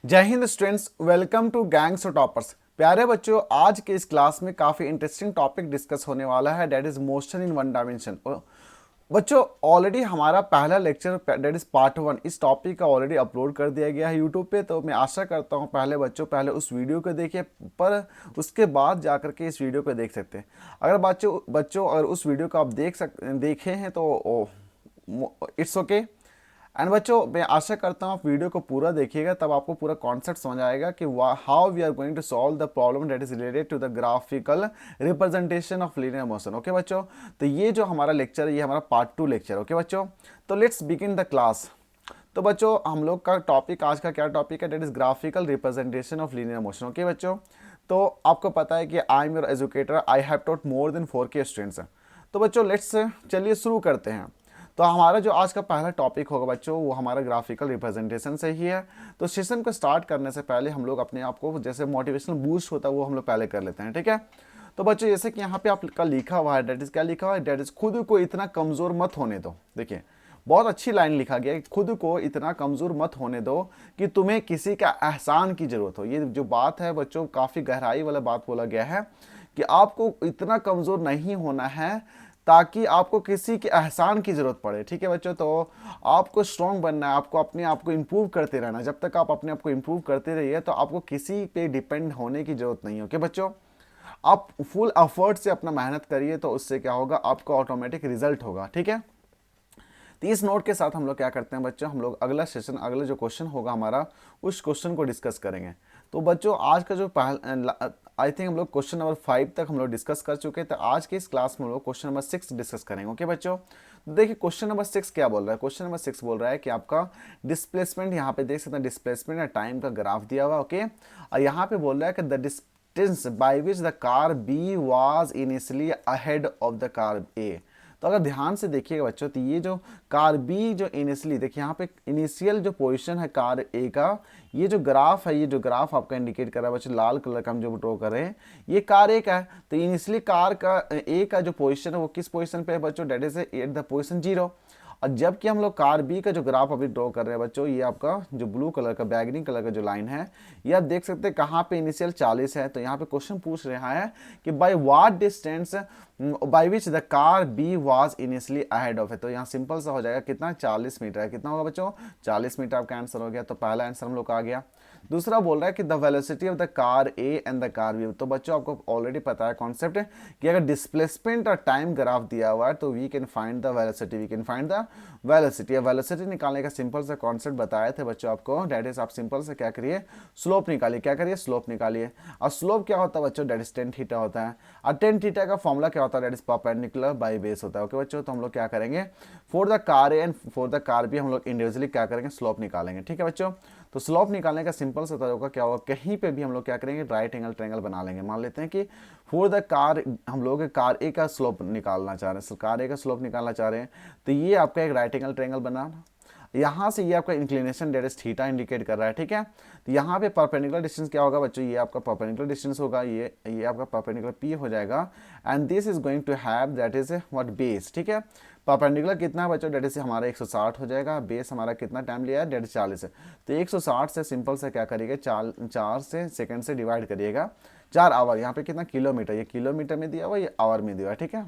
जय हिंद students, welcome to gangs of toppers. प्यारे बच्चों, आज के इस क्लास में काफ़ी इंटरेस्टिंग टॉपिक डिस्कस होने वाला है, that is motion in one dimension. बच्चों, ऑलरेडी हमारा पहला लेक्चर डेट इज पार्ट 1 इस टॉपिक का ऑलरेडी अपलोड कर दिया गया है यूट्यूब पे। तो मैं आशा करता हूँ पहले बच्चों पहले उस वीडियो को देखिए, पर उसके बाद जा करके इस वीडियो को देख सकते हैं। अगर बच्चों अगर उस वीडियो को आप देखे हैं तो इट्स ओके। एंड बच्चों, मैं आशा करता हूँ आप वीडियो को पूरा देखिएगा, तब आपको पूरा कॉन्सेप्ट समझ आएगा कि how we are going to solve the problem that is related to the graphical representation of linear motion. Okay बच्चों, तो ये जो हमारा लेक्चर है ये हमारा पार्ट 2 लेक्चर। ओके बच्चों, तो लेट्स बिगिन द क्लास। तो बच्चों, हम लोग का टॉपिक आज का क्या टॉपिक है, that is graphical representation of linear motion. Okay बच्चों, तो आपको पता है कि I am your educator, I have taught more than 4K students. तो बच्चों लेट्स चलिए शुरू करते हैं। तो हमारा जो आज का पहला टॉपिक होगा बच्चों वो हमारा ग्राफिकल रिप्रेजेंटेशन से ही है। तो सेशन को स्टार्ट करने से पहले हम लोग अपने आप को जैसे मोटिवेशनल बूस्ट होता है वो हम लोग पहले कर लेते हैं, ठीक है। तो बच्चों, जैसे कि यहाँ पे आपका लिखा हुआ है, डेट इज क्या लिखा हुआ है, डेट इज खुद को इतना कमज़ोर मत होने दो। देखिए, बहुत अच्छी लाइन लिखा गया है, खुद को इतना कमज़ोर मत होने दो कि तुम्हें किसी का एहसान की ज़रूरत हो। ये जो बात है बच्चों, काफ़ी गहराई वाला बात बोला गया है कि आपको इतना कमज़ोर नहीं होना है ताकि आपको किसी के एहसान की ज़रूरत पड़े, ठीक है बच्चों। तो आपको स्ट्रॉन्ग बनना है, आपको अपने आप को इम्प्रूव करते रहना। जब तक आप अपने आप को इम्प्रूव करते रहिए तो आपको किसी पे डिपेंड होने की ज़रूरत नहीं है। ओके बच्चों, आप फुल एफर्ट से अपना मेहनत करिए, तो उससे क्या होगा, आपको ऑटोमेटिक रिजल्ट होगा, ठीक है। तो इस नोट के साथ हम लोग क्या करते हैं बच्चों, हम लोग अगला सेशन, अगला जो क्वेश्चन होगा हमारा, उस क्वेश्चन को डिस्कस करेंगे। तो बच्चों, आज का जो आई थिंक हम लोग क्वेश्चन नंबर 5 तक हम लोग डिस्कस कर चुके हैं। तो आज के इस क्लास में हम लोग क्वेश्चन नंबर 6 डिस्कस करेंगे। ओके बच्चों, तो देखिए क्वेश्चन नंबर 6 क्या बोल रहा है। क्वेश्चन नंबर 6 बोल रहा है कि आपका डिस्प्लेसमेंट, यहाँ पे देख सकते हैं डिस्प्लेसमेंट या टाइम का ग्राफ दिया हुआ। ओके, और यहाँ पे बोल रहा है कि the distance by which the car B was initially ahead of the car A. तो अगर ध्यान से देखिएगा बच्चों, तो ये जो कार बी जो इनिशियली, देखिए यहाँ पे इनिशियल जो पोजीशन है कार ए का, ये जो ग्राफ है, ये जो ग्राफ आपका इंडिकेट कर रहा है बच्चों, लाल कलर का हम जो ड्रॉ कर रहे हैं, ये कार ए का है। तो इनिशियली कार का ए का जो पोजीशन है वो किस पोजीशन पे है बच्चों, that is at the position 0। और जबकि हम लोग कार बी का जो ग्राफ अभी ड्रॉ कर रहे हैं बच्चों, ये आपका जो ब्लू कलर का बैगनी कलर का जो लाइन है, ये आप देख सकते हैं कहाँ पे इनिशियल 40 है। तो यहाँ पे क्वेश्चन पूछ रहा है कि by what distance by which the car B was initially ahead of है। तो यहाँ सिंपल सा हो जाएगा, कितना 40 मीटर है, कितना होगा बच्चों 40 मीटर आपका आंसर हो गया। तो पहला आंसर हम लोग का आ गया। दूसरा बोल रहा है कि the velocity of the car A and the car B. तो बच्चों आपको ऑलरेडी पता है कॉन्सेप्ट है कि अगर डिस्प्लेसमेंट और टाइम ग्राफ दिया हुआ है तो we can find the velocity, we can find the velocity. Velocity निकालने का सिंपल सा कॉन्सेप्ट बताए थे बच्चों आपको, डेट इज आप सिंपल से क्या करिए, स्लोप निकालिए। क्या करिए, स्लोप निकालिए। और स्लोप क्या होता है बच्चों, डेट इज टेन थीटा होता है। और टेन थीटा का फॉर्मूला क्या होता है, that is perpendicular by base होता है। ओके बच्चों, तो हम लोग क्या करेंगे, for the car A and for the car B हम लोग इंडिविजुअली क्या करेंगे, स्लोप निकालेंगे, ठीक है बच्चों। तो स्लोप निकालने का सिंपल सा तरीका क्या होगा, कहीं पे भी हम लोग क्या करेंगे, राइट एंगल ट्रायंगल बना लेंगे। मान लेते हैं कि फॉर द कार हम लोग कार ए का स्लोप निकालना चाह रहे हैं, कार ए का स्लोप निकालना चाह रहे हैं, तो ये आपका एक राइट एंगल ट्रायंगल बनाना। यहाँ से ये आपका inclination that is theta indicate कर रहा है, ठीक है। तो यहाँ पे परपेंडिकुलर डिस्टेंस क्या होगा बच्चों, ये आपका परपेंडिकुलर डिस्टेंस होगा, ये आपका परपेंडिकुलर पी हो जाएगा। And this is going to have that is what base, ठीक है। परपेंडिकुलर कितना है बच्चों, डेट इज हमारा 160 हो जाएगा। बेस हमारा कितना टाइम लिया है, डेट इज 40 है। तो 160 से सिंपल से क्या करिएगा, 4 से सेकंड से डिवाइड करिएगा, 4 आवर। यहाँ पे कितना किलोमीटर, ये किलोमीटर में दिया हुआ, ये आवर में दिया हुआ, ठीक है।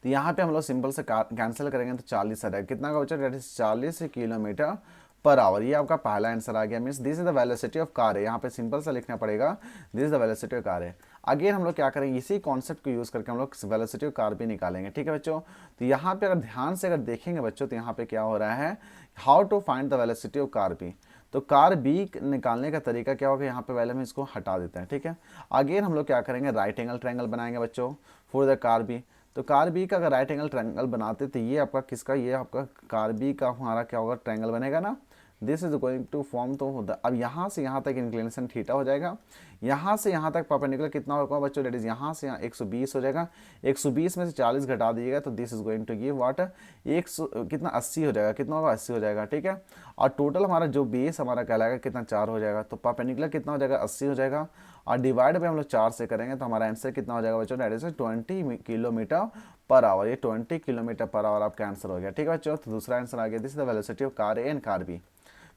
तो यहाँ पे हम लोग सिंपल से कैंसिल करेंगे तो 40 आ जाएगा। कितना का बच्चा, that is 40 kilometre per hour. ये आपका पहला आंसर आ गया। Means this is the velocity of car है। यहाँ पे सिंपल सा लिखना पड़ेगा, this is the velocity of car है। अगेन हम लोग क्या करेंगे, इसी कॉन्सेप्ट को यूज करके हम लोग वेलोसिटी ऑफ कार भी निकालेंगे, ठीक है बच्चों। तो यहाँ पे अगर ध्यान से अगर देखेंगे बच्चों, तो यहाँ पे क्या हो रहा है, how to find the velocity of car B. तो कार बी निकालने का तरीका क्या होगा, यहाँ पे पहले हम इसको हटा देते हैं, ठीक है। अगेन हम लोग क्या करेंगे, राइट एंगल ट्रायंगल बनाएंगे बच्चों फॉर द कार बी। तो कार बी का अगर राइट एंगल ट्रायंगल बनाते तो ये आपका किसका, ये आपका कार बी का हमारा क्या होगा, ट्रायंगल बनेगा ना। This is going to form, तो होता अब यहाँ से यहाँ तक इंक्लिनेशन थीटा हो जाएगा। यहाँ से यहाँ तक परपेंडिकुलर कितना होगा बच्चों, डेट इज यहाँ से यहाँ 120 हो जाएगा। 120 में से 40 घटा दीजिएगा तो this is going to give what, 100 कितना 80 हो जाएगा, कितना होगा 80 हो जाएगा, ठीक है। और टोटल हमारा जो बेस हमारा कहलाएगा कितना 4 हो जाएगा। तो परपेंडिकुलर कितना हो जाएगा, 80 हो जाएगा। और डिवाइड पे हम लोग 4 से करेंगे तो हमारा आंसर कितना हो जाएगा बच्चों, that is 20 kilometre per hour. ये 20 किलोमीटर पर आवर आपका आंसर हो गया, ठीक है बच्चों। तो दूसरा आंसर आ गया, this is the velocity of car A and car B.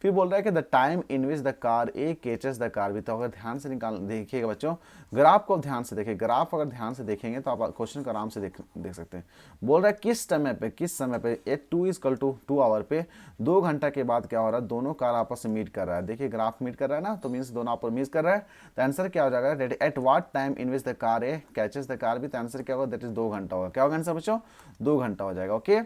फिर बोल रहा है कि the time in which the car A catches the car B. तो अगर ध्यान से निकाल देखिएगा बच्चों, ग्राफ को ध्यान से देखिए, ग्राफ अगर ध्यान से देखेंगे तो आप क्वेश्चन को आराम से देख सकते हैं। बोल रहा है किस समय पे एट 2 आवर पे 2 घंटा के बाद क्या हो रहा है, दोनों कार आपस में मीट कर रहा है। देखिए ग्राफ मीट कर रहा है ना, तो मीन्स दोनों आपस में मीट कर रहा है। तो आंसर क्या हो जाएगा, at what time in which the car A catches the car B. तो आंसर क्या होगा, दैट इज 2 घंटा होगा। क्या होगा आंसर बच्चों, 2 घंटा हो जाएगा। ओके,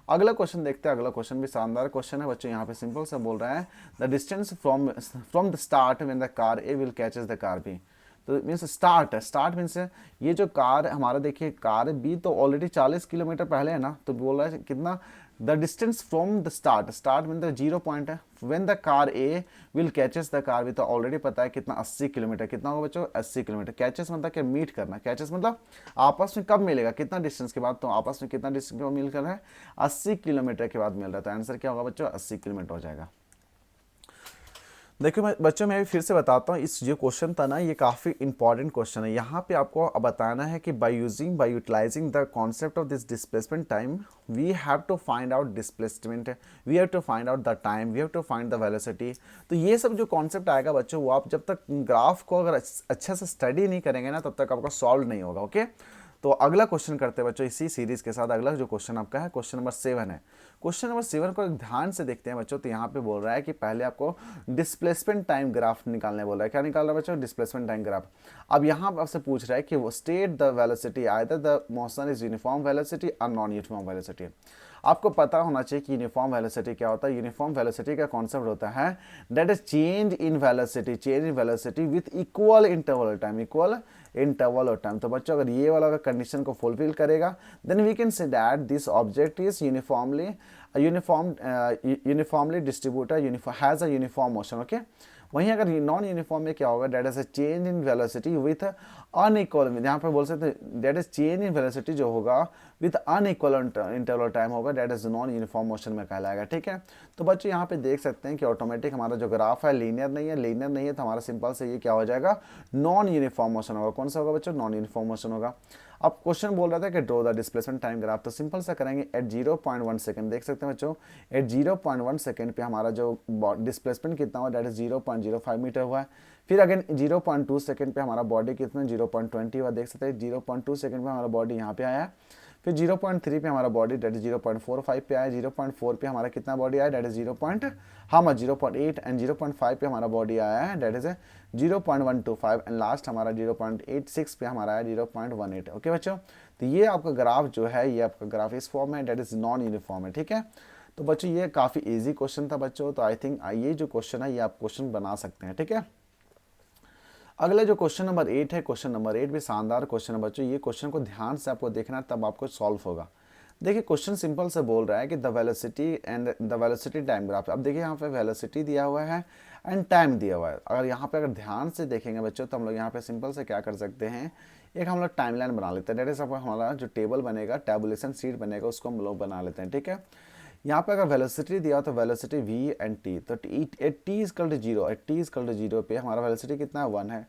अगला क्वेश्चन देखते हैं। अगला क्वेश्चन भी शानदार क्वेश्चन है बच्चों। यहाँ पे सिंपल सा बोल रहा है the distance from the start when the car A will catches the car B. तो मीन्स स्टार्ट है, स्टार्ट मीन्स ये जो कार हमारा देखिए कार बी तो ऑलरेडी 40 किलोमीटर पहले है ना, तो बोल रहा है कितना, the distance from the start, start mean the 0 point है, when the car A will catches the car B, तो ऑलरेडी पता है कितना 80 किलोमीटर। कितना होगा बच्चों, 80 किलोमीटर। कैचेस मतलब क्या, मीट करना। कैचेस मतलब आपस में कब मिलेगा, कितना डिस्टेंस के बाद, तो आपस में कितना डिस्टेंस के बाद मिल कर रहा है, 80 किलोमीटर के बाद मिल रहा है। तो आंसर क्या होगा बच्चों, 80 किलोमीटर हो जाएगा। देखिए बच्चों मैं फिर से बताता हूँ, इस जो क्वेश्चन था ना ये काफ़ी इंपॉर्टेंट क्वेश्चन है। यहाँ पे आपको बताना है कि by utilizing the concept of this displacement time we have to find out displacement, we have to find out the time, we have to find the velocity. तो ये सब जो कॉन्सेप्ट आएगा बच्चों, वो आप जब तक ग्राफ को अगर अच्छे से स्टडी नहीं करेंगे ना, तब तक आपका सॉल्व नहीं होगा। ओके, तो अगला क्वेश्चन करते हैं बच्चों इसी सीरीज के साथ। अगला जो क्वेश्चन आपका है क्वेश्चन नंबर 7 है। क्वेश्चन नंबर 7 को ध्यान से देखते हैं बच्चों। तो यहाँ पे बोल रहा है कि पहले आपको डिस्प्लेसमेंट टाइम ग्राफ निकालने बोल रहा है। क्या निकाल रहा है बच्चों, डिस्प्लेसमेंट टाइम ग्राफ। अब यहाँ पे आपसे पूछ रहा है कि वो state the velocity, either the motion is uniform velocity और नॉन यूनिफॉर्म वेलोसिटी। आपको पता होना चाहिए कि यूनिफॉर्म वेलोसिटी क्या होता है। यूनिफॉर्म वेलोसिटी का कॉन्सेप्ट होता है that is change in velocity with equal interval time, equal interval of time. तो बच्चों अगर ये वाला कंडीशन को फुलफिल करेगा then we can say that this object is uniformly distributed, has a uniform motion. Okay, वहीं अगर नॉन यूनिफॉर्म में क्या होगा, that is a change in velocity with unequal, यहाँ पे बोल सकते हैं that is change in velocity जो होगा विथ अनइक्वल इंटरवल टाइम होगा, that is non uniform motion में कहलाएगा। ठीक है, तो बच्चों यहाँ पे देख सकते हैं कि ऑटोमेटिक हमारा जो ग्राफ है लीनियर नहीं है, तो हमारा सिंपल से ये क्या हो जाएगा, नॉन यूनिफॉर्म मोशन होगा। कौन सा होगा बच्चों, नॉन यूनिफॉर्म मोशन होगा। अब क्वेश्चन बोल रहा था कि draw the displacement time graph, तो सिंपल सा करेंगे एट 0.1 सेकंड। देख सकते हैं बच्चों एट 0.1 सेकंड पे हमारा जो डिस्प्लेसमेंट कितना हुआ, दैट इज 0.05 मीटर हुआ है। फिर अगेन 0.2 सेकंड पे हमारा बॉडी कितना 0.20 हुआ। देख सकते हैं 0.2 सेकंड पे हमारा बॉडी यहाँ पे आया। फिर 0.3 पे हमारा बॉडी डेट इज 0.45 पे आया। 0.4 पे हमारा कितना बॉडी आया, डेट इज 0.8 एंड 0.5 पे हमारा बॉडी आया है, डेट इज 0.125 एंड लास्ट हमारा 0.86 पे हमारा आया 0.18। ओके बच्चों, तो ये आपका ग्राफ जो है, ये आपका ग्राफ इस फॉर्म है, डेट इज नॉन यूनिफॉर्म है। ठीक है, तो बच्चों ये काफ़ी ईजी क्वेश्चन था बच्चों। तो आई थिंक ये जो क्वेश्चन है ये आप क्वेश्चन बना सकते हैं। ठीक है, अगला जो क्वेश्चन नंबर 8 है, क्वेश्चन नंबर 8 भी शानदार क्वेश्चन है बच्चों। ये क्वेश्चन को ध्यान से आपको देखना है, तब आपको सॉल्व होगा। देखिए क्वेश्चन सिंपल से बोल रहा है कि द वेलोसिटी टाइम ग्राफ। अब देखिए यहाँ पे वेलोसिटी दिया हुआ है एंड टाइम दिया हुआ है। अगर ध्यान से देखेंगे बच्चों, तो हम लोग यहाँ पे सिंपल से क्या कर सकते हैं, एक हम लोग टाइमलाइन बना लेते हैं। डेट इज हमारा जो टेबल बनेगा, टैबुलेशन शीट बनेगा, उसको हम लोग बना लेते हैं। ठीक है, यहाँ पे अगर वेलोसिटी दिया हो तो वेलोसिटी v एंड t, तो at T is equal to zero, at T is equal to zero पे हमारा वेलोसिटी कितना है, 1 है,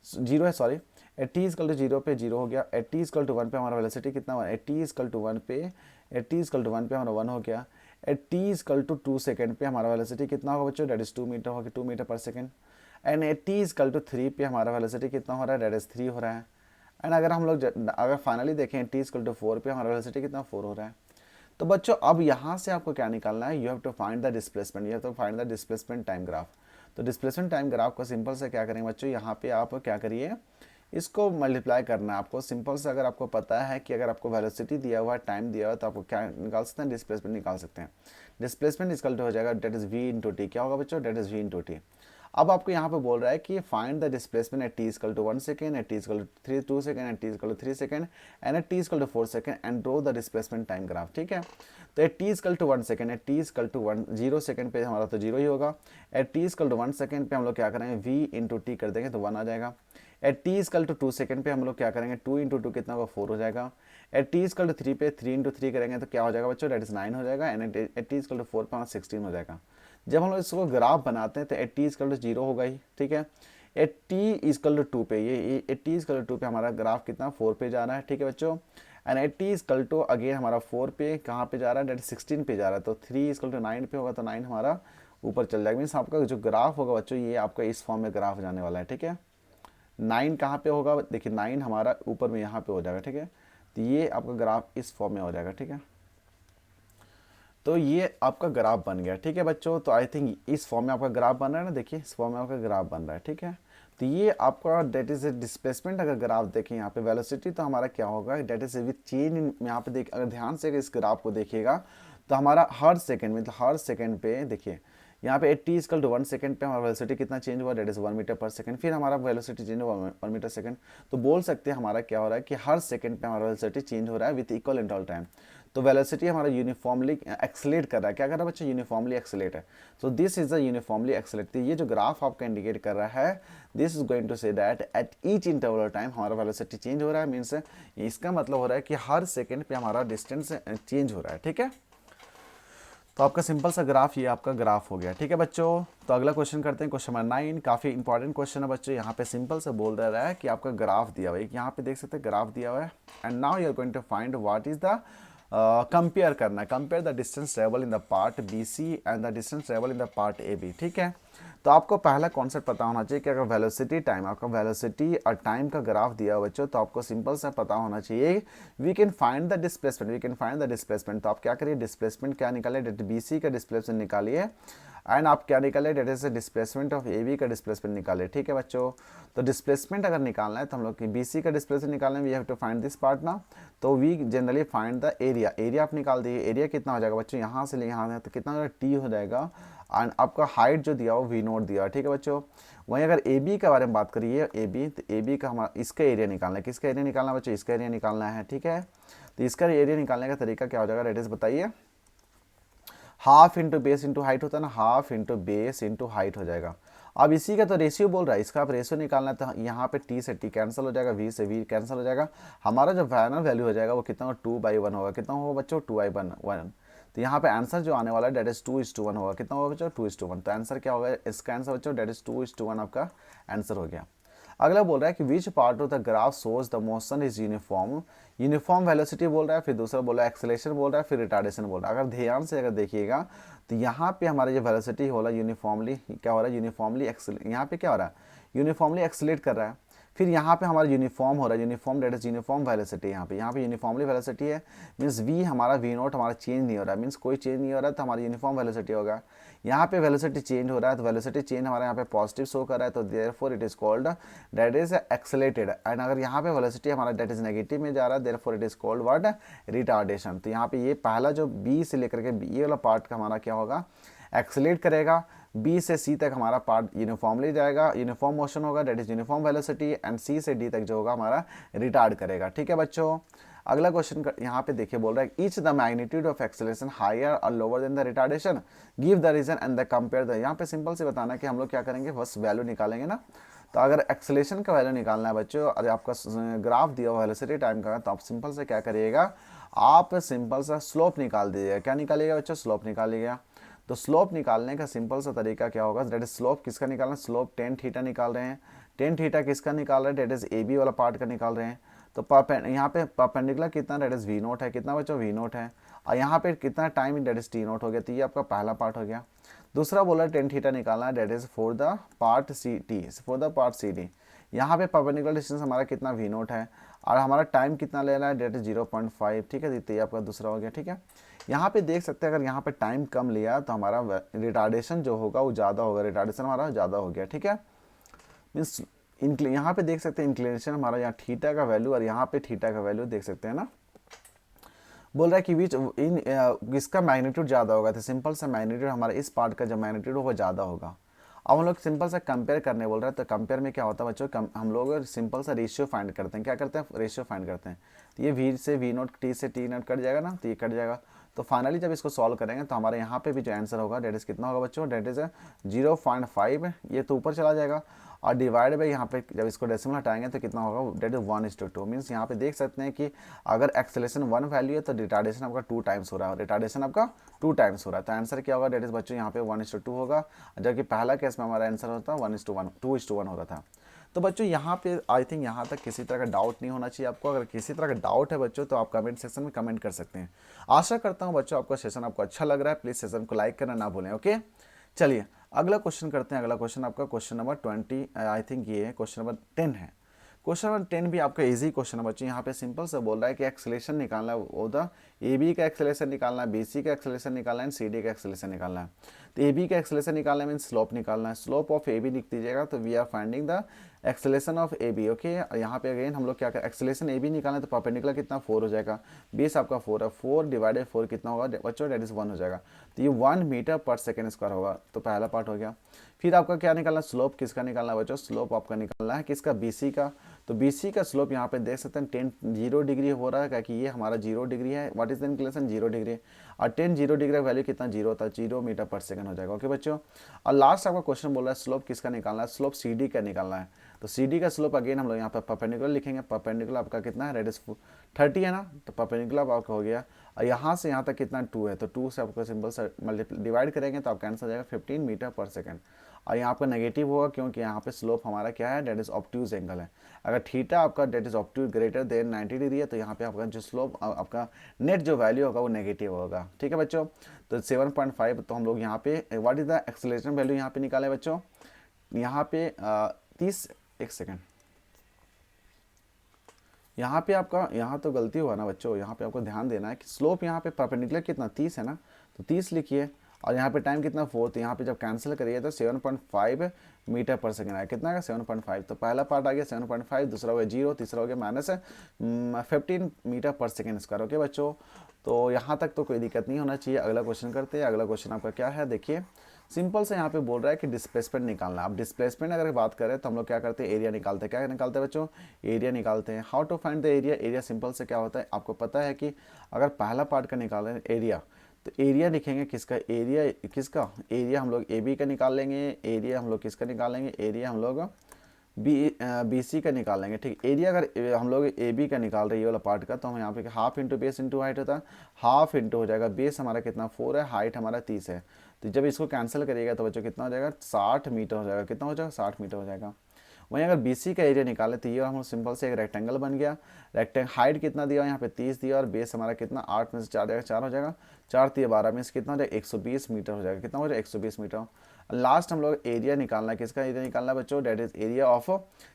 0 है sorry. At T is equal to zero पे 0 हो गया। एट टी इजकल टू 1 पे हमारा वेलोसिटी कितना हुआ, एट टी इजकल टू 1 पे, एट टी इजकल टू 1 पे हमारा 1 हो गया। At T is equal to 2 second पे हमारा वेलोसिटी कितना होगा बच्चों, डेट इज 2 मीटर होगा, 2 metre per second. And at T is equal to 3 पे हमारा वेलोसिटी कितना हो रहा है, डेट इज 3 हो रहा है। एंड अगर हम लोग अगर फाइनली देखें टी इजकल टू 4 पे हमारा वेलोसिटी कितना 4 हो रहा है। तो बच्चों अब यहाँ से आपको क्या निकालना है, you have to find the displacement, you have to find the displacement time graph. तो डिस्प्लेसमेंट टाइम ग्राफ को सिंपल से क्या करेंगे बच्चों, यहाँ पे आप क्या करिए, इसको मल्टीप्लाई करना है आपको। सिंपल से अगर आपको पता है कि अगर आपको वेलोसिटी दिया हुआ है, टाइम दिया हुआ है, तो आपको क्या निकाल सकते हैं, डिस्प्लेसमेंट निकाल सकते हैं। डिस्प्लेसमेंट इक्वल टू हो जाएगा that is v into T. क्या होगा बच्चों, that is v into T. अब आपको यहाँ पे बोल रहा है कि find the displacement at T equal to 1 second, at T equal to 2 second, at T equal to 3 second and at T equal to 4 second and draw the displacement time graph. ठीक है, तो at T equal to 1 second, at T equal to 0 second पे हमारा तो 0 ही होगा। At T equal to 1 second पे हम लोग क्या करेंगे, v इंटू टी कर देंगे तो 1 आ जाएगा। At T equal to 2 second पे हम लोग क्या करेंगे, 2 इंटू 2 कितना होगा, 4 हो जाएगा। एट टी इक्वल टू 3 पे 3 इंटू 3 करेंगे तो क्या हो जाएगा बच्चों, डेट इज 9 हो जाएगा। And at T equal to 4 पे 16 हो जाएगा। जब हम लोग इसको ग्राफ बनाते हैं तो एट टी इक्वल टू 0 होगा ही। ठीक है, एट टी इक्वल टू 2 पे, ये एट टी इक्वल टू 2 पे हमारा ग्राफ कितना 4 पे जा रहा है। ठीक है बच्चों, and at T equal to again हमारा 4 पे कहाँ पे जा रहा है, डेट 16 पे जा रहा है। तो 3 इक्वल टू 9 पे होगा, तो 9 हमारा ऊपर चल जाएगा। मीन्स आपका जो ग्राफ होगा बच्चों ये आपका इस फॉर्म में ग्राफ जाने वाला है, ठीक है। 9 कहाँ पे होगा, देखिए 9 हमारा ऊपर में यहाँ पे हो जाएगा, ठीक है। तो ये आपका ग्राफ इस फॉर्म में हो जाएगा, ठीक है। तो ये आपका ग्राफ बन गया, ठीक है बच्चों। तो आई थिंक इस फॉर्म में आपका ग्राफ बन रहा है ना, देखिए इस फॉर्म में आपका ग्राफ बन रहा है, ठीक है। तो ये आपका डेट इज डिस्प्लेसमेंट अगर ग्राफ देखें यहाँ पे वेलोसिटी, तो हमारा क्या होगा that is with change in, यहाँ पे देख अगर ध्यान से इस ग्राफ को देखिएगा तो हमारा हर सेकंड मतलब हर सेकंड पे देखिए यहाँ पे 80 इक्वल टू 1 सेकंड पे हमारा वेलोसिटी कितना चेंज हुआ, डेट इज 1 मीटर पर सेकंड। फिर हमारा वेलोसिटी चेंज हुआ 1 मीटर सेकंड। तो बोल सकते हैं हमारा क्या हो रहा है कि हर सेकंड पे हमारा वेलोसिटी चेंज हो रहा है विथ इक्वल इंटरवल टाइम। तो वेलोसिटी हमारा यूनिफॉर्मली एक्सेलेरेट कर रहा है। क्या कर रहा है बच्चा, यूनिफॉर्मली एक्सेलेरेट है। So this is the uniformly accelerate. ये जो ग्राफ आपका इंडिकेट कर रहा है, this is going to say that at each interval time हमारा वेलोसिटी चेंज हो रहा है। मीन्स इसका मतलब हो रहा है कि हर सेकंड पे हमारा डिस्टेंस चेंज हो रहा है, ठीक है। तो आपका सिंपल सा ग्राफ ये आपका ग्राफ हो गया, ठीक है बच्चों। तो अगला क्वेश्चन करते हैं, क्वेश्चन नंबर 9। काफ़ी इंपॉर्टेंट क्वेश्चन है बच्चों। यहाँ पे सिंपल से बोल दे रहा है कि आपका ग्राफ दिया हुआ है, यहाँ पे देख सकते हैं ग्राफ दिया हुआ है। And now you are going to find what is the compare करना है, compare the distance travel in the part B C and the distance travel in the part A B, ठीक है। तो आपको पहला कॉन्सेप्ट पता होना चाहिए कि अगर वेलोसिटी टाइम, आपका वेलोसिटी और टाइम का ग्राफ दिया हुआ बच्चों, तो आपको सिंपल सा पता होना चाहिए we can find the displacement, we can find the displacement. तो आप क्या करिए, डिस्प्लेसमेंट क्या निकालिए, बी सी का डिस्प्लेसमेंट निकालिए। एंड आप क्या निकाले, that is displacement of A B का डिस्प्लेसमेंट निकाले, ठीक है बच्चों। तो डिस्प्लेसमेंट अगर निकालना है तो हम लोग की बी सी का डिस्प्लेसमेंट निकालना है, we have to find this part ना। तो we generally find the area, area आप निकाल दीजिए। एरिया कितना हो जाएगा बच्चों, यहाँ से ले यहाँ तो कितना हो जाएगा, टी हो जाएगा। एंड आपका हाइट जो दिया हो वी नोट दिया, ठीक है बच्चों। वहीं अगर ए बी के बारे में बात करिए, ए बी, तो ए बी का हमारा इसका एरिया निकालना है। किसका एरिया निकालना है बच्चों, इसका एरिया निकालना है, ठीक है। तो इसका एरिया निकालने का तरीका क्या हो जाएगा, रेट इज बताइए। Half into base into height होता है ना, half into base into height हो जाएगा। अब इसी का तो रेशियो बोल रहा है, इसका आप रेशियो निकालना है। तो यहाँ पे टी से टी कैंसिल हो जाएगा, वी से वी कैंसिल हो जाएगा। हमारा जो फाइनल वैल्यू हो जाएगा वो कितना होगा, 2/1 होगा। कितना होगा बच्चों, 2/1। तो यहाँ पे आंसर जो आने वाला है डेट इज 2:1 होगा। कितना होगा बच्चों, 2:1। तो आंसर क्या होगा इसका, आंसर बच्चों डेट इज 2:1 आपका आंसर हो गया। अगला बोल रहा है कि which part of the graph shows the motion is uniform, uniform velocity बोल रहा है, फिर दूसरा बोल रहा है एक्सेलेरेशन बोल रहा है, फिर रिटार्डेशन बोल रहा है। अगर ध्यान से अगर देखिएगा तो यहाँ पे हमारा जो वेलोसिटी हो रहा है यूनिफॉर्मली क्या हो रहा है, यूनिफॉर्मली यहाँ पे क्या हो रहा है, यूनिफॉर्मली एक्सेलेरेट कर रहा है। फिर यहाँ पे हमारा यूनिफॉर्म हो रहा है, uniform that is uniform velocity. यहाँ पे यूनिफॉर्मली वेलोसिटी है। मीन्स वी हमारा वी नोट हमारा चेंज नहीं हो रहा है, मीन्स कोई चेंज नहीं हो रहा है, तो हमारा यूनिफॉर्म वेलोसिटी होगा। यहाँ पे वेलोसिटी चेंज हो रहा है, तो वेलोसिटी चेंज हमारे यहाँ पे पॉजिटिव शो कर रहा है, तो therefore it is called that is accelerated. And अगर यहाँ पे वेलोसिटी हमारा डेट इज नेगेटिव में जा रहा है, therefore it is called what, retardation. तो यहाँ पे ये पहला जो बी से लेकर के ये वाला पार्ट का हमारा क्या होगा, एक्सेलेरेट करेगा। बी से सी तक हमारा पार्ट यूनिफॉर्मली जाएगा, यूनिफॉर्म मोशन होगा, that is uniform velocity. And C से डी तक जो होगा हमारा रिटार्ड करेगा, ठीक है बच्चों। अगला क्वेश्चन यहाँ पे देखिए बोल रहा है each the magnitude of acceleration higher और lower than the retardation, give the reason and the compare the. यहाँ पे सिंपल से बताना कि हम लोग क्या करेंगे, बस वैल्यू निकालेंगे ना। तो अगर एक्सेलरेशन का वैल्यू निकालना है बच्चों, और आपका ग्राफ दिया हुआ वेलोसिटी टाइम का, तो आप सिंपल से क्या करिएगा, आप सिंपल सा स्लोप निकाल दीजिएगा। क्या निकालिएगा बच्चों, स्लोप निकालिएगा। तो स्लोप निकालने का सिंपल सा तरीका क्या होगा, डेट इज स्लोप किसका निकालना है, स्लोप टेन थीटा निकाल रहे हैं। टेन थीटा किसका निकाल रहे हैं, डेट इज ए बी वाला पार्ट का निकाल रहे हैं। तो यहाँ पे परपेंडिकुलर कितना, डेट इज वी नोट है, कितना बच्चों वी नोट है। और यहाँ पे कितना time, that is T nought हो गया। तो ये आपका पहला पार्ट हो गया। दूसरा बोला टेन थीटा निकालना है, that is for the part C T, for the part C D. यहाँ पे परपेंडिकुलर डिस्टेंस हमारा कितना वी नोट है, और हमारा टाइम कितना लेना है, डेट इज 0.5, ठीक है। तो ये आपका दूसरा हो गया, ठीक है। यहाँ पे देख सकते हैं अगर यहाँ पे टाइम कम लिया तो हमारा रिटार्डेशन जो होगा वो ज़्यादा होगा, रिटार्डेशन हमारा ज़्यादा हो गया, ठीक है। मीन्स यहाँ पे देख सकते हैं इंक्लिनेशन हमारा, यहाँ थीटा का वैल्यू और यहाँ पे थीटा का वैल्यू देख सकते हैं ना। बोल रहा है कि बीच इसका मैग्नीट्यूड ज़्यादा होगा, तो सिंपल सा मैग्नीट्यूड हमारा इस पार्ट का जो मैग्नीट्यूड होगा ज़्यादा होगा। अब हम लोग सिंपल सा कंपेयर करने बोल रहे हैं, तो कंपेयर में क्या होता है बच्चों, हम लोग सिंपल सा रेशियो फाइंड करते हैं। क्या करते हैं, रेशियो फाइंड करते हैं। तो ये वी से वी नोट, टी से टी नोट कट जाएगा ना, तो ये कट जाएगा। तो फाइनली जब इसको सॉल्व करेंगे तो हमारे यहाँ पे भी जो आंसर होगा डेट इज कितना होगा बच्चों, डेट इज 0.5, ये तो ऊपर चला जाएगा। और डिवाइड बाई यहाँ पे जब इसको डेसिमल हटाएंगे तो कितना होगा, डेट इज 1:2। मीन्स यहाँ पे देख सकते हैं कि अगर एक्सेलरेशन 1 वैल्यू है तो रिटार्डेशन आपका 2 टाइम्स हो रहा है, रिटार्डेशन आपका 2 टाइम्स हो रहा है। तो आंसर क्या होगा, डेट इज बच्चों यहाँ पे 1:2 होगा, जबकि पहला केस में हमारा आंसर होता है 1:1, 2:1 हो रहा था। तो बच्चों यहाँ पे आई थिंक यहाँ तक किसी तरह का डाउट नहीं होना चाहिए आपको। अगर किसी तरह का डाउट है बच्चों तो आप कमेंट सेक्शन में कमेंट कर सकते हैं। आशा करता हूँ बच्चों आपका सेशन आपको अच्छा लग रहा है। प्लीज़ सेशन को लाइक करना ना भूलें, ओके। चलिए अगला क्वेश्चन करते हैं। अगला क्वेश्चन आपका क्वेश्चन नंबर 20, आई थिंक ये है क्वेश्चन नंबर 10 है। क्वेश्चन नंबर 10 भी आपका इजी क्वेश्चन है बच्चों। यहाँ पे सिंपल से बोल रहा है कि एक्सेलेरेशन निकालना है, उधर ए बी का एक्सेलेरेशन निकालना है, बी सी का एक्सेलेरेशन निकालना है, सी डी का एक्सेलेरेशन निकालना है। तो ए बी का एक्सेलेरेशन निकालना मीन स्लोप निकालना है। स्लोप ऑफ ए बी लिख दीजिएगा, तो we are finding the acceleration of A B. Okay, यहाँ पे अगेन हम लोग क्या करें, एक्सेलेरेशन ए बी निकालना है, तो परपेंडिकुलर कितना 4 हो जाएगा, बेस आपका 4 है, 4 डिवाइडेड 4 कितना होगा बच्चों, डेट इज 1 हो जाएगा। तो ये 1 मीटर पर सेकेंड स्क्वायर होगा। तो पहला पार्ट हो गया। फिर आपका क्या निकालना, स्लोप किसका निकालना है बच्चों, स्लोप आपका निकालना है किसका, बी सी का। तो बी सी का स्लोप यहाँ पे देख सकते हैं 10 0 डिग्री हो रहा है, क्या कि ये हमारा 0 डिग्री है। What is the inclination, 0 degree. और 10 0 डिग्री का वैल्यू कितना, 0 होता है, 0 मीटर पर सेकंड हो जाएगा। ओके बच्चों, और लास्ट आपका क्वेश्चन बोल रहा है स्लोप किसका निकालना है, स्लोप सी डी का निकालना है। तो सी डी का स्लोप अगेन हम लोग यहाँ पे परपेंडिकुलर लिखेंगे। परपेंडिकुलर आपका कितना है, रेडियस 30 है ना, तो परपेंडिकुलर आपका हो गया। और यहाँ से यहाँ तक कितना 2 है, तो 2 से आपको सिंपल से डिवाइड करेंगे तो आपका आंसर हो जाएगा 15 मीटर पर सेकंड। और यहाँ आपका नेगेटिव होगा क्योंकि यहाँ पे स्लोप हमारा क्या है, डेट इज ऑब्ट्यूज एंगल है। अगर थीटा आपका that is obtuse greater than 90 degree है, तो यहाँ पे आपका जो स्लोप आपका नेट जो वैल्यू होगा वो नेगेटिव होगा। ठीक है बच्चों, तो 7.5। तो हम लोग यहाँ पे what is the acceleration value यहाँ पे निकाले बच्चों, यहाँ पे 30, एक सेकेंड, यहाँ पे आपका, यहाँ तो गलती हुआ ना बच्चों, यहाँ पे आपको ध्यान देना है कि स्लोप यहाँ पे परपेंडिकुलर कितना 30 है ना, तो 30 लिखिए। और यहाँ पे टाइम कितना 4, तो यहाँ पे जब कैंसिल करिए तो 7.5 मीटर पर सेकंड आया। कितना का 7.5। तो पहला पार्ट आ गया 7.5, दूसरा हो गया 0, तीसरा हो गया माइनस 15 मीटर पर सेकंड स्क्वायर। ओके बच्चों, तो यहाँ तक तो कोई दिक्कत नहीं होना चाहिए। अगला क्वेश्चन करते हैं। अगला क्वेश्चन आपका क्या है, देखिए सिंपल से यहाँ पे बोल रहा है कि डिस्प्लेसमेंट निकालना। अब डिस्प्लेसमेंट अगर बात करें तो हम लोग क्या करते हैं, एरिया निकालते हैं। क्या निकालते हैं बच्चों, एरिया निकालते हैं। How to find the area, area simple से क्या होता है, आपको पता है कि अगर पहला पार्ट का निकाल रहे हैं एरिया, तो एरिया लिखेंगे किसका, एरिया किसका, एरिया हम लोग ए बी का निकाल लेंगे। एरिया हम लोग किसका निकालेंगे, एरिया हम लोग बी सी का निकाल लेंगे। ठीक, एरिया अगर हम लोग ए बी का निकाल रहे हैं ये वाला पार्ट का, तो हम यहाँ पे half into base into height होता है, हाफ इंटू हो जाएगा, बेस हमारा कितना 4 है, हाइट हमारा 30 है। तो जब इसको कैंसिल करिएगा तो बच्चों कितना हो जाएगा, 60 मीटर हो जाएगा। कितना हो जाएगा, 60 मीटर हो जाएगा। वहीं अगर बी सी का एरिया निकाले तो ये हम सिंपल से एक रेक्टेंगल बन गया। रेक्टेंगल हाइट कितना दिया, यहाँ पे 30 दिया, और बेस हमारा कितना 8 में से 4 जाएगा, 4 हो जाएगा, 4 3 12 में से कितना हो जाएगा 120 मीटर हो जाएगा। कितना हो जाएगा 120 मीटर। लास्ट हम लोग एरिया निकालना है, किसका एरिया निकालना है बच्चों, that is area of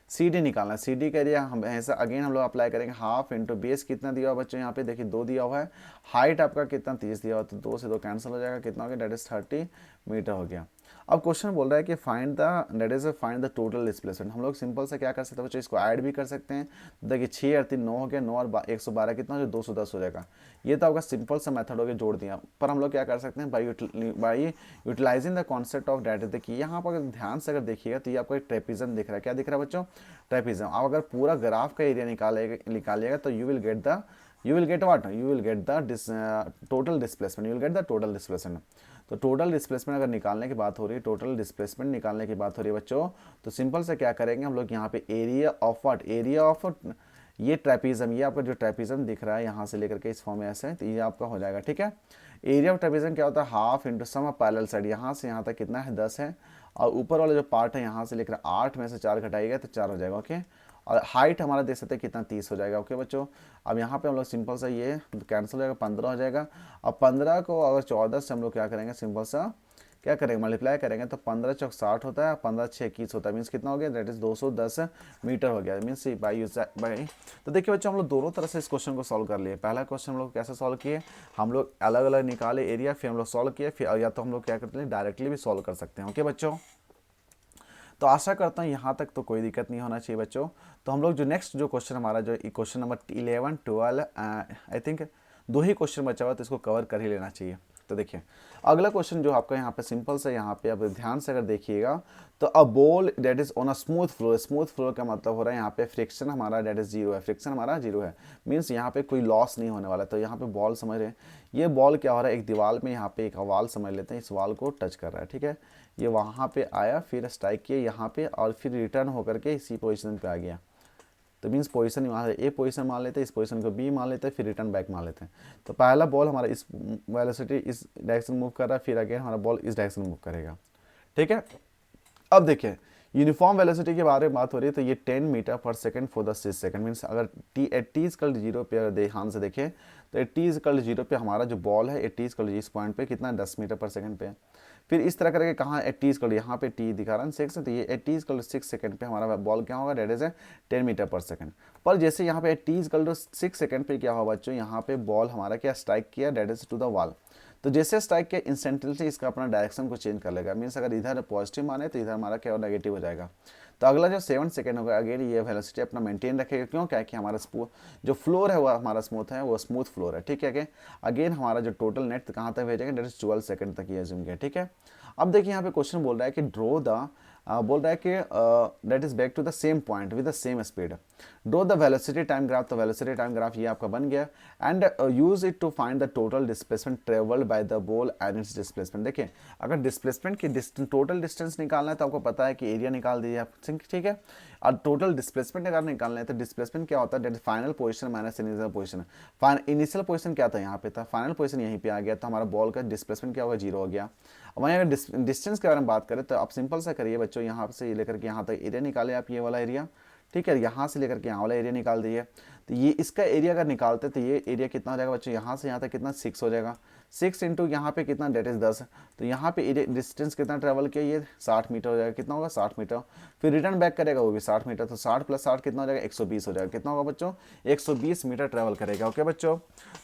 C D निकालना है। सी डी का एरिया हम ऐसा अगेन हम लोग अप्लाई करेंगे, हाफ इंटू बेस कितना दिया हुआ बच्चों, यहाँ पे देखिए 2 दिया हुआ है, हाइट आपका कितना 30 दिया हुआ, तो 2 से 2 कैंसिल हो जाएगा, कितना हो गया, डेट इज 30 मीटर हो गया। अब क्वेश्चन बोल रहा है कि find the that is find the total displacement. हम लोग सिंपल से क्या कर सकते हैं बच्चों, इसको ऐड भी कर सकते हैं। देखिए 6 और 3 9 हो गया, 9 और 112 कितना हो जाएगा, 210 हो जाएगा। ये तो आपका सिंपल सा मेथड हो गया, जोड़ दिया। पर हम लोग क्या कर सकते हैं, by utilizing the concept of that. देखिए यहाँ पर अगर ध्यान से अगर देखिएगा तो ये आपको एक ट्रेपिज्म दिख रहा है। क्या दिख रहा है बच्चों, ट्रेपिज्म। आप अगर पूरा ग्राफ का एरिया निकालिएगा तो you will get the what, you will get the total displacement, you will get the total displacement। तो टोटल डिस्प्लेसमेंट अगर निकालने की बात हो रही है, टोटल डिस्प्लेसमेंट निकालने की बात हो रही है बच्चों, तो सिंपल से क्या करेंगे हम लोग, यहाँ पे area of what, area of ये ट्रेपिज्म, ये आपका जो ट्रेपिज्म दिख रहा है यहाँ से लेकर के इस फॉर्म में ऐसे, तो ये आपका हो जाएगा। ठीक है, एरिया ऑफ ट्रेपिज्म क्या होता है, half into sum of parallel side, यहाँ से यहाँ तक कितना है 10 है, और ऊपर वाला जो पार्ट है यहाँ से लेकर 8 में से 4 घटाइएगा तो 4 हो जाएगा। ओके, और हाइट हमारा देख सकते हैं कितना 30 हो जाएगा। ओके बच्चों, अब यहाँ पे हम लोग सिंपल सा ये कैंसिल हो जाएगा, 15 हो जाएगा। अब 15 को अगर 14 से हम लोग क्या करेंगे, सिंपल सा क्या करेंगे, मल्टीप्लाई करेंगे, तो 15 चौक 60 होता है, 15 6 21 होता है, मीन्स कितना हो गया, दैट इज 210 मीटर हो गया, मीन्स बाई। तो देखिए बच्चों, हम लोग दोनों तरह से इस क्वेश्चन को सॉल्व कर लिए। पहला क्वेश्चन हम लोग कैसे सॉल्व किए, हम लोग अलग अलग निकाले एरिया, फिर हम लोग सॉल्व किए, फिर या तो हम लोग क्या करते हैं डायरेक्टली भी सॉल्व कर सकते हैं। ओके बच्चों, तो आशा करता हूँ यहाँ तक तो कोई दिक्कत नहीं होना चाहिए बच्चों। तो हम लोग जो नेक्स्ट जो क्वेश्चन हमारा जो question number 11 12 I think 2 he question बचा हुआ, तो इसको कवर कर ही लेना चाहिए। तो देखिए अगला क्वेश्चन जो आपका यहाँ पे सिंपल से, यहाँ पे अब ध्यान से अगर देखिएगा तो a ball that is on a smooth floor. Smooth floor का मतलब हो रहा है यहाँ पे फ्रिक्शन हमारा डेट इज 0 है, फ्रिक्शन हमारा 0 है, मीन्स यहाँ पे कोई लॉस नहीं होने वाला। तो यहाँ पे बॉल समझ रहे हैं, ये बॉल क्या हो रहा है, एक दीवार में यहाँ पे एक वाल समझ लेते हैं, इस वाल को टच कर रहा है। ठीक है, ये वहाँ पे आया, फिर स्ट्राइक किया यहाँ पे, और फिर रिटर्न होकर के इसी पोजीशन पे आ गया। तो मीन्स पोजीशन वहाँ ए पोजीशन मान लेते हैं, इस पोजीशन को बी मान लेते हैं, फिर रिटर्न बैक मान लेते हैं। तो पहला बॉल हमारा इस वेलोसिटी इस डायरेक्शन मूव कर रहा है, फिर अगेन हमारा बॉल इस डायरेक्शन मूव करेगा। ठीक है, अब देखिए यूनिफॉर्म वेलोसिटी के बारे में बात हो रही है, तो ये 10 मीटर पर second for the 6 second, means अगर t इक्वल 0 पे अगर ध्यान से देखें तो t इक्वल 0 पे हमारा जो बॉल है, t इक्वल इस पॉइंट पे कितना 10 मीटर पर सेकंड पे है। फिर इस तरह करके कहाँ एट टी इक्वल, यहाँ पे टी दिखा रहा है 6, तो ये एट टी इक्वल 6 सेकंड पे हमारा बॉल क्या होगा, डेट इज 10 मीटर पर सेकंड। पर जैसे यहाँ पे एट टी इक्वल 6 सेकंड पे क्या होगा बच्चों, यहाँ पे बॉल हमारा क्या स्ट्राइक किया, that is to the wall. तो जैसे स्ट्राइक किया इंस्टेंटली इसका अपना डायरेक्शन को चेंज कर लेगा, मीन्स अगर इधर पॉजिटिव माने तो इधर हमारा क्या नेगेटिव हो जाएगा। तो अगला जो 7 सेकंड होगा अगेन ये वेलोसिटी अपना मेंटेन रखेगा, क्यों, क्या है कि हमारा जो फ्लोर है वो हमारा स्मूथ है, वो स्मूथ फ्लोर है, ठीक है। कि अगेन हमारा जो टोटल नेट कहाँ तक भेजेंगे, डेट इज 12 सेकंड तक ये अज्यूम किया, ठीक है। अब देखिए यहाँ पे क्वेश्चन बोल रहा है कि ड्रॉ द बोल रहा है कि that is back to the same point with the same speed, draw the velocity time graph. तो वेलोसिटी टाइम ग्राफ ये आपका बन गया, and use it to find the total displacement travelled by the ball and its displacement. देखिए अगर displacement की total distance निकालना है तो आपको पता है कि एरिया निकाल दीजिए आप, ठीक है। और टोटल डिस्प्लेसमेंट अगर निकालना है तो डिस्प्लेसमेंट क्या होता है, that is final position minus initial position. Initial position क्या था, यहाँ पे था, फाइनल पोजीशन यहीं पे आ गया, तो हमारा बॉल का डिस्प्लेसमेंट क्या होगा, 0 हो गया। वहीं अगर डिस्टेंस के बारे में बात करें तो आप सिंपल सा करिए बच्चों, यहाँ से लेकर के यहाँ तक एरिया निकाले आप, ये वाला एरिया, ठीक है। यहाँ से लेकर के यहाँ वाला एरिया निकाल दीजिए, तो ये इसका एरिया अगर निकालते तो ये एरिया कितना हो जाएगा बच्चों, यहाँ से यहाँ तक कितना 6 हो जाएगा, 6 इंटू यहाँ पे कितना, डेट इज 10। तो यहाँ पे एरिया डिस्टेंस कितना ट्रेवल किया, ये 60 मीटर हो जाएगा, कितना होगा 60 मीटर। फिर रिटर्न बैक करेगा वो भी 60 मीटर, तो 60 प्लस 60 कितना हो जाएगा, 120 हो जाएगा। कितना होगा बच्चों, 120 मीटर ट्रेवल करेगा, ओके बच्चों।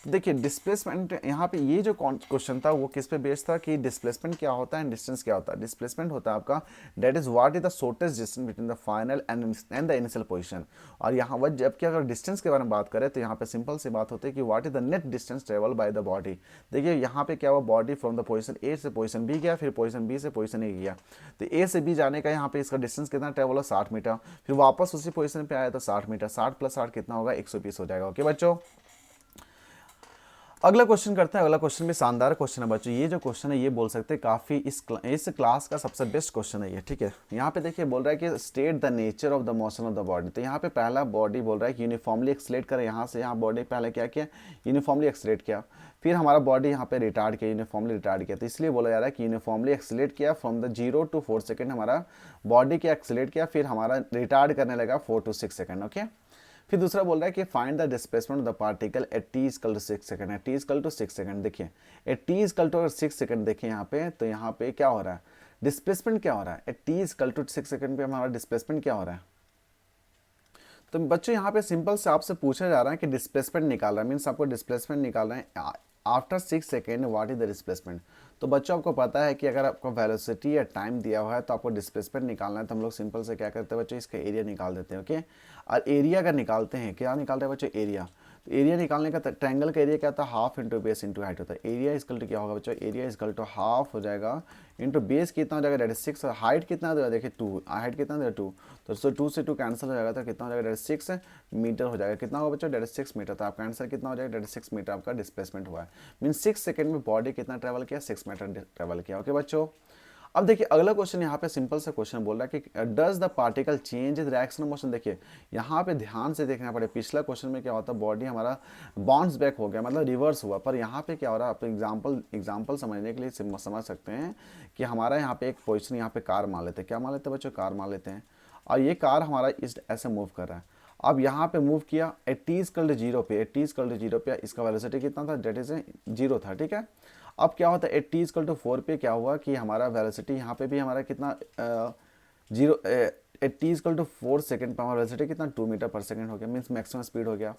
देखिए डिस्प्लेसमेंट यहाँ पे ये जो क्वेश्चन था वो किस पे बेस्ड था कि डिस्प्लेसमेंट क्या होता है, डिस्टेंस क्या होता है। डिस्प्लेसमेंट होता है आपका that is what is the shortest distance between the final and the initial position. और यहाँ वह जबकि अगर डिस्टेंस के बारे में बात करें तो यहाँ पे सिंपल सी बात होती है कि what is the net distance travel by the body. देखिए यहाँ पे क्या हुआ, body from the position A से पोजीशन बी गया, फिर पोजीशन बी से पोजीशन ए गया, तो ए से बी जाने का यहाँ पे इसका डिस्टेंस कितना ट्रेवल है, 60 मीटर। फिर वापस उसी पोजीशन पे आया तो 60 मीटर, 60 प्लस 60 कितना होगा, 120 हो जाएगा, ओके बच्चों। अगला क्वेश्चन करते हैं। अगला क्वेश्चन भी शानदार क्वेश्चन है बच्चों। ये जो क्वेश्चन है ये बोल सकते हैं काफ़ी इस क्लास का सबसे बेस्ट क्वेश्चन है ये, ठीक है। यहाँ पे देखिए बोल रहा है कि state the nature of the motion of the body. तो यहाँ पे पहला बॉडी बोल रहा है कि यूनिफॉर्मली एक्सलेट करे, यहाँ से यहाँ बॉडी पहले क्या किया, यूनिफॉर्मली एक्सलेट किया, फिर हमारा बॉडी यहाँ पे रिटार्ड किया, यूनिफॉर्मली रिटार्ड किया। तो इसलिए बोला जा रहा है कि यूनिफॉर्मली एक्सलेट किया फ्रॉम द 0 to 4 सेकेंड हमारा बॉडी के एक्सलेट किया, फिर हमारा रिटार्ड करने लगा 4 to 6 सेकेंड, ओके। फिर दूसरा बोल रहा है कि find the displacement of the particle at T equal to 6 second है, टी इक्वल टू 6 सेकंड। देखिए at T equal to 6 second देखिए यहाँ पे, तो यहाँ पे क्या हो रहा है, डिस्प्लेसमेंट क्या हो रहा है, at T equal to 6 second पे हमारा डिस्प्लेसमेंट क्या हो रहा है। तो बच्चों यहाँ पे सिंपल से आपसे पूछा जा रहा है कि डिस्प्लेसमेंट निकाल रहा है, मीन्स आपको डिस्प्लेसमेंट निकालना है after 6 second, what is the displacement. तो बच्चों आपको पता है कि अगर आपको वेलोसिटी या टाइम दिया हुआ है तो आपको डिस्प्लेसमेंट निकालना है, तो हम लोग सिंपल से क्या करते हैं बच्चों, इसका एरिया निकाल देते हैं, ओके। और एरिया अगर निकालते हैं, क्या निकालते हैं बच्चों, एरिया। तो एरिया निकालने का ट्रायंगल का एरिया क्या था, half into base into height होता है। एरिया इक्वल टू क्या होगा बच्चों, एरिया इक्वल टू हाफ हो जाएगा इंटू बेस कितना हो जाएगा, डेट इज 6, हाइट कितना देगा, देखिए 2, हाइट कितना देगा 2, तो 2 से 2 कैंसिल हो जाएगा, तो कितना हो जाएगा, डेट 6 मीटर हो जाएगा। कितना होगा बच्चों, डेट 6 मीटर। तो आपका आंसर कितना हो जाएगा, डेट 6 मीटर आपका डिस्प्लेसमेंट हुआ है। मीन 6 सेकंड में बॉडी कितना ट्रेवल किया, 6 मीटर ट्रेवल किया, ओके बच्चों। अब देखिए अगला क्वेश्चन यहाँ पे सिंपल सा क्वेश्चन बोल रहा है कि does the particle change the direction of motion. देखिए यहाँ पे ध्यान से देखना पड़े, पिछला क्वेश्चन में क्या होता है, बॉडी हमारा बाउंस बैक हो गया, मतलब रिवर्स हुआ, पर यहाँ पे क्या हो रहा है, आप एग्जाम्पल समझने के लिए समझ सकते हैं कि हमारा यहाँ पे एक पोजिशन, यहाँ पे कार मान लेते हैं, क्या मान लेते हैं बच्चों, कार मान लेते हैं, और ये कार हमारा इस ऐसे मूव कर रहा है। अब यहाँ पे मूव किया एट टी इक्वल टू 0 पे, एट टी इक्वल टू 0 पे इसका वेलोसिटी कितना था, डेट इज 0 था, ठीक है। अब क्या होता है एट टी इक्वल टू 4 पे क्या हुआ कि हमारा वेलोसिटी यहाँ पे भी हमारा कितना 0 at T equal to 4 second पर हमारा वेलोसिटी कितना 2 मीटर पर सेकेंड हो गया, मीन्स मैक्सिमम स्पीड हो गया।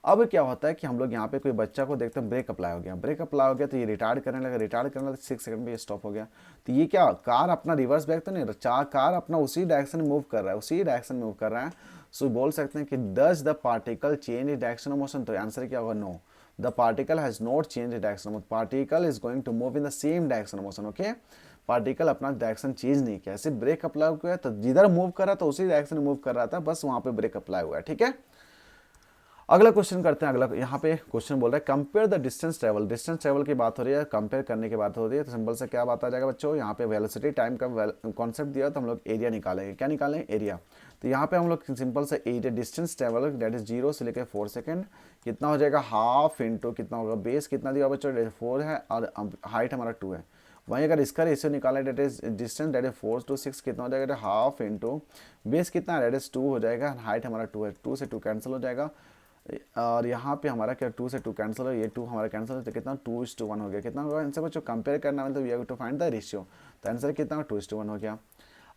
अब क्या होता है कि हम लोग यहाँ पे कोई बच्चा को देखते हैं, ब्रेक अप्लाई हो गया, ब्रेक अप्लाई हो गया तो ये रिटार्ड करने लगा 6 सेकंड पे ये स्टॉप हो गया। तो ये क्या कार अपना रिवर्स बैक तो नहीं, कार अपना उसी डायरेक्शन में मूव कर रहा है, सो बोल सकते हैं कि does the particle change direction of motion. तो आंसर क्या होगा, no, the particle has not change direction, particle is going to move in the same direction of motion, okay. Particle अपना डायरेक्शन चेंज नहीं किया, सिर्फ ब्रेक अप्लाई हुआ है, तो जिधर मूव कर रहा था उसी डायरेक्शन में मूव कर रहा था, बस वहां पे ब्रेक अप्लाई हुआ है, ठीक है। अगला क्वेश्चन करते हैं। अगला यहाँ पे क्वेश्चन बोल रहा है कंपेयर द डिस्टेंस ट्रेवल की बात हो रही है, कंपेयर करने की बात हो रही है, तो सिंपल से क्या बात आ जाएगा बच्चों, यहाँ पे वेलोसिटी टाइम का कॉन्सेप्ट दिया तो हम लोग एरिया निकालेंगे, क्या निकालेंगे, एरिया। तो यहाँ पे हम लोग सिंपल से area distance travel that is 0 से लेकर 4 सेकेंड कितना हो जाएगा, हाफ इंटू कितना होगा, बेस कितना दिया बच्चों, 4 है और हाइट हमारा 2 है। वहीं अगर इसका रेशियो निकाला that is distance that is 4 to 6 कितना हो जाएगा, हाफ इंटू बेस कितना डेट इज 2 हो जाएगा, हाइट हमारा 2 है, 2 से 2 कैंसिल हो जाएगा, और यहाँ पे हमारा क्या 2 से 2 कैंसिल हो, ये 2 हमारा कैंसिल हो, तो कितना 2:1 हो गया। कितना होगा आंसर बच्चों? कंपेयर करना मतलब we have to find the ratio, तो आंसर कितना 2:1 हो गया।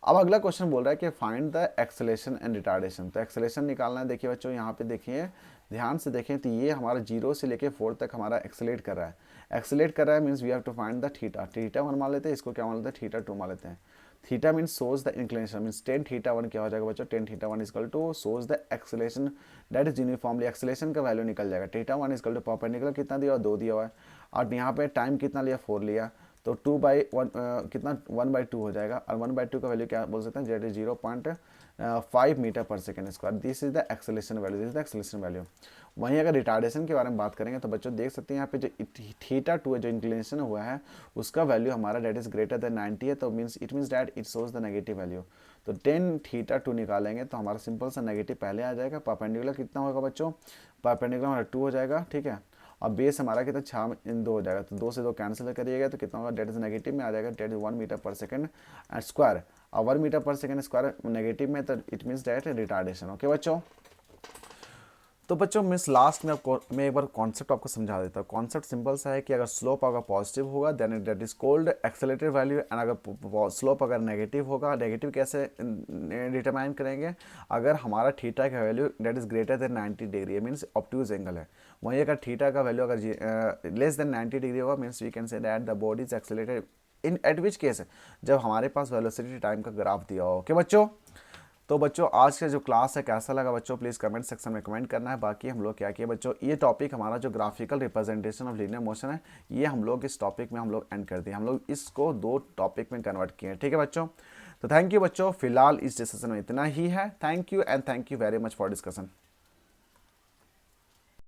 अब अगला क्वेश्चन बोल रहा है कि find the acceleration and retardation. तो एक्सेलेरेशन निकालना है। देखिए बच्चों यहाँ पे देखिए, ध्यान से देखें, तो ये हमारा 0 से लेके 4 तक हमारा एक्सेलेरेट कर रहा है। एक्सेलेरेट कर रहा है means we have to find the theta. Theta 1 मान लेते हैं, इसको क्या मान लेते हैं? थीटा 2 मान लेते हैं। Theta means shows the inclination means tan theta 1 क्या हो जाएगा बच्चों? Tan theta 1 equal to shows the acceleration that is uniformly. Acceleration का वैल्यू निकल जाएगा। थीटा 1 इजकल टू परपेंडिकुलर कितना दिया हुआ? 2 दिया हुआ है। और यहाँ पे टाइम कितना लिया? 4 लिया, तो 2/1 कितना 1/2 हो जाएगा। और 1/2 का वैल्यू क्या बोल सकते हैं? Jet is 0.5 metre per second square. This is the acceleration value, this is the acceleration value. वहीं अगर रिटार्डेशन के बारे में बात करेंगे तो बच्चों देख सकते हैं यहाँ पे जो थीटा 2 है, जो इंक्लिनेशन हुआ है, उसका वैल्यू हमारा डेट इज ग्रेटर देन 90 है, तो it means that it shows the negative value. तो 10 थीटा 2 निकालेंगे तो हमारा सिंपल सा नेगेटिव पहले आ जाएगा। परपेंडिकुलर कितना होगा बच्चों? परपेंडिकुलर हमारा 2 हो जाएगा, ठीक है। और बेस हमारा कितना 6 इन 2 हो जाएगा, तो 2 से 2 कैंसिल करिएगा तो कितना होगा? डेट इज नेगेटिव में आ जाएगा, that is 1 metre per second square. और 1 metre per second square negative में, तो it means that retardation. Okay बच्चों, तो बच्चों मिस लास्ट में आपको मैं एक बार कॉन्सेप्ट आपको समझा देता हूँ। कॉन्सेप्ट सिंपल सा है कि अगर स्लोप अगर पॉजिटिव होगा then that is called accelerated value, and अगर स्लोप अगर नेगेटिव होगा, नेगेटिव कैसे डिटरमाइन करेंगे? अगर हमारा थीटा का value that is greater than 90 degree means obtuse angle है। वहीं अगर थीटा का वैल्यू अगर लेस देन 90 डिग्री होगा means we can say that the body is accelerated in at which case, जब हमारे पास वेलोसिटी टाइम का ग्राफ दिया हो। ओके बच्चों, तो बच्चों आज का जो क्लास है कैसा लगा बच्चों? प्लीज़ कमेंट सेक्शन में कमेंट करना है। बाकी हम लोग क्या किए बच्चों, ये टॉपिक हमारा जो graphical representation of linear motion है, ये हम लोग इस टॉपिक में हम लोग एंड कर दिए। हम लोग इसको 2 टॉपिक में कन्वर्ट किए हैं, ठीक है बच्चों। तो थैंक यू बच्चों, फिलहाल इस डिस्कशन में इतना ही है। Thank you and thank you very much for discussion.